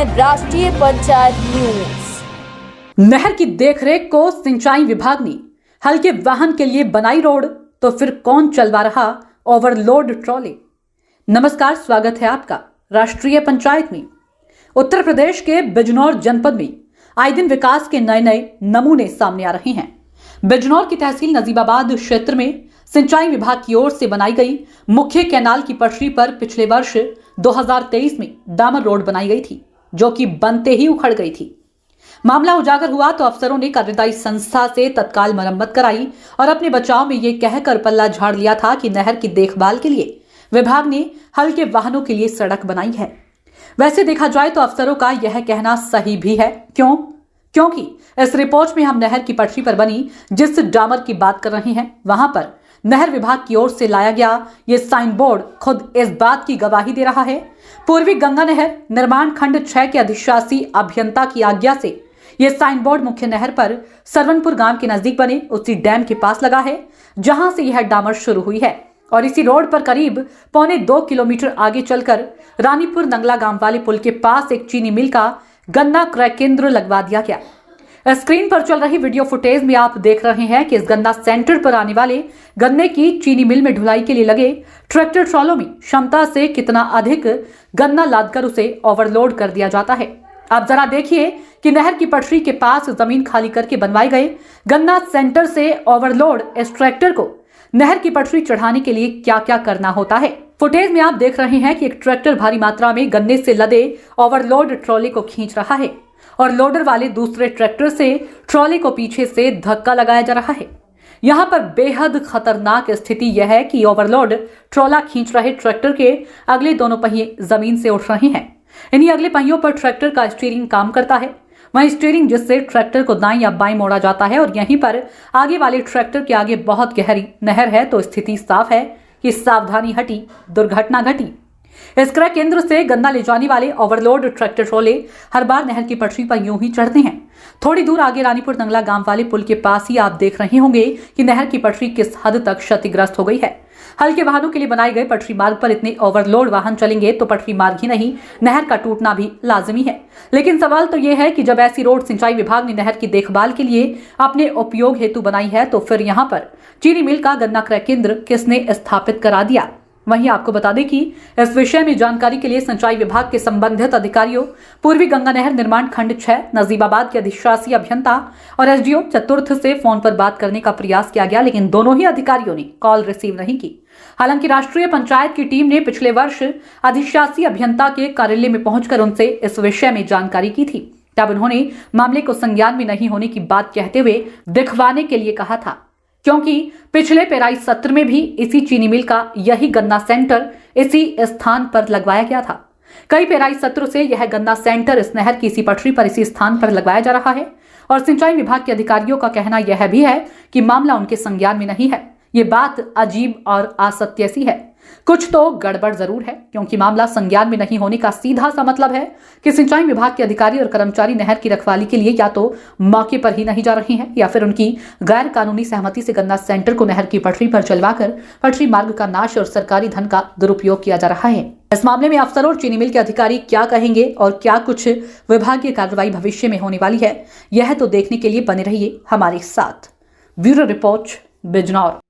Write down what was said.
हैं राष्ट्रीय पंचायत न्यूज। नहर की देखरेख को सिंचाई विभाग ने हल्के वाहन के लिए बनाई रोड, तो फिर कौन चलवा रहा ओवरलोड ट्रॉली। नमस्कार, स्वागत है आपका राष्ट्रीय पंचायत में। उत्तर प्रदेश के बिजनौर जनपद में आए दिन विकास के नए नए नमूने सामने आ रहे हैं। बिजनौर की तहसील नजीबाबाद क्षेत्र में सिंचाई विभाग की ओर से बनाई गई मुख्य कैनाल की पटरी पर पिछले वर्ष 2023 में डामर रोड बनाई गई थी, जो कि बनते ही उखड़ गई थी। मामला उजागर हुआ तो अफसरों ने कार्यदायी संस्था से तत्काल मरम्मत कराई और अपने बचाव में ये कहकर पल्ला झाड़ लिया था कि नहर की देखभाल के लिए विभाग ने हल्के वाहनों के लिए सड़क बनाई है। वैसे देखा जाए तो अफसरों का यह कहना सही भी है। क्योंकि इस रिपोर्ट में हम नहर की पटरी पर बनी जिस डामर की बात कर रहे हैं, वहां पर नहर विभाग की ओर से लाया गया ये साइन बोर्ड खुद इस बात की गवाही दे रहा है। पूर्वी गंगा नहर निर्माण खंड 6 के अधिशासी अभियंता की आज्ञा से ये साइन बोर्ड मुख्य नहर पर सरवनपुर गांव के नजदीक बने उसी डैम के पास लगा है, जहां से यह डामर शुरू हुई है और इसी रोड पर करीब 1.25 किलोमीटर आगे चलकर रानीपुर नंगला गांव वाले पुल के पास एक चीनी मिल का गन्ना क्रय केंद्र लगवा दिया गया। स्क्रीन पर चल रही वीडियो फुटेज में आप देख रहे हैं कि इस गन्ना सेंटर पर आने वाले गन्ने की चीनी मिल में ढुलाई के लिए लगे ट्रैक्टर ट्रॉलों में क्षमता से कितना अधिक गन्ना लादकर उसे ओवरलोड कर दिया जाता है। आप जरा देखिए कि नहर की पटरी के पास जमीन खाली करके बनवाए गए गन्ना सेंटर से ओवरलोड इस ट्रैक्टर को नहर की पटरी चढ़ाने के लिए क्या क्या करना होता है। फुटेज में आप देख रहे हैं कि एक ट्रैक्टर भारी मात्रा में गन्ने से लदे ओवरलोड ट्रॉली को खींच रहा है और लोडर वाले दूसरे ट्रैक्टर से ट्रॉली को पीछे से धक्का लगाया जा रहा है। यहाँ पर बेहद खतरनाक स्थिति यह है कि ओवरलोड ट्रॉला खींच रहे ट्रैक्टर के अगले दोनों पहिए जमीन से उठ रहे हैं। इन्हीं अगले पहियों पर ट्रैक्टर का स्टीयरिंग काम करता है, वहीं स्टीयरिंग जिससे ट्रैक्टर को दाएं या बाएं मोड़ा जाता है और यहीं पर आगे वाले ट्रैक्टर के आगे बहुत गहरी नहर है, तो स्थिति साफ है कि सावधानी हटी दुर्घटना घटी। इस क्रय केंद्र से गन्ना ले जाने वाले ओवरलोड ट्रैक्टर ट्रॉले हर बार नहर की पटरी पर यूं ही चढ़ते हैं। थोड़ी दूर आगे रानीपुर नंगला गांव वाले पुल के पास ही आप देख रहे होंगे कि नहर की पटरी किस हद तक क्षतिग्रस्त हो गई है। हल्के वाहनों के लिए बनाए गए पटरी मार्ग पर इतने ओवरलोड वाहन चलेंगे तो पटरी मार्ग ही नहीं, नहर का टूटना भी लाजमी है। लेकिन सवाल तो यह है कि जब ऐसी रोड सिंचाई विभाग ने नहर की देखभाल के लिए अपने उपयोग हेतु बनाई है, तो फिर यहाँ पर चीनी मिल का गन्ना क्रय केंद्र किसने स्थापित करा दिया। वहीं आपको बता दें कि इस विषय में जानकारी के लिए सिंचाई विभाग के संबंधित अधिकारियों, पूर्वी गंगा नहर निर्माण खंड 6 नजीबाबाद के अधिशासी अभियंता और एसडीओ चतुर्थ से फोन पर बात करने का प्रयास किया गया, लेकिन दोनों ही अधिकारियों ने कॉल रिसीव नहीं की। हालांकि राष्ट्रीय पंचायत की टीम ने पिछले वर्ष अधिशासी अभियंता के कार्यालय में पहुंचकर उनसे इस विषय में जानकारी की थी। तब उन्होंने मामले को संज्ञान में नहीं होने की बात कहते हुए दिखवाने के लिए कहा था, क्योंकि पिछले पेराई सत्र में भी इसी चीनी मिल का यही गन्ना सेंटर इसी स्थान पर लगवाया गया था। कई पेराई सत्रों से यह गन्ना सेंटर इस नहर की इसी पटरी पर इसी स्थान पर लगवाया जा रहा है और सिंचाई विभाग के अधिकारियों का कहना यह भी है कि मामला उनके संज्ञान में नहीं है। ये बात अजीब और असत्य सी है। कुछ तो गड़बड़ जरूर है, क्योंकि मामला संज्ञान में नहीं होने का सीधा सा मतलब है कि सिंचाई विभाग के अधिकारी और कर्मचारी नहर की रखवाली के लिए या तो मौके पर ही नहीं जा रहे हैं या फिर उनकी गैर कानूनी सहमति से गन्ना सेंटर को नहर की पटरी पर चलवाकर पटरी मार्ग का नाश और सरकारी धन का दुरुपयोग किया जा रहा है। इस मामले में अफसर और चीनी मिल के अधिकारी क्या कहेंगे और क्या कुछ विभागीय कार्रवाई भविष्य में होने वाली है, यह तो देखने के लिए बने रहिए हमारे साथ। Bureau report, Bijnor.